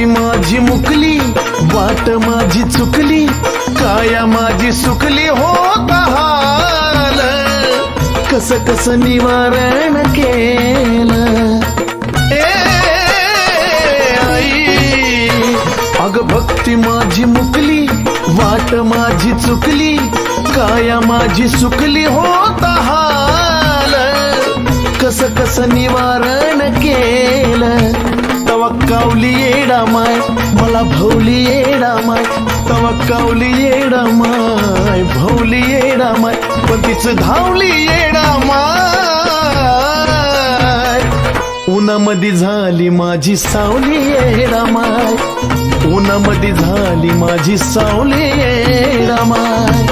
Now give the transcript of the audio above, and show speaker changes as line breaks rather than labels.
भक्ती माझी मुकली, वाट माझी चुकली, काया माझी सुकली होत हाल, कस कस निवारण केलं ए आई. अग भक्ती माझी मुकली, वाट माझी चुकली, काया माझी सुकली होत हाल, कस कस निवारण केलं. तवा कावली येडा माय, मला भवली येडा माय, तवा कावली येडा माय, भवली येडा माय, पण तिचं धावली येडा माय. उन्हामध्ये झाली माझी सावली येडा माय, उन्हामध्ये झाली माझी सावली येडा माय.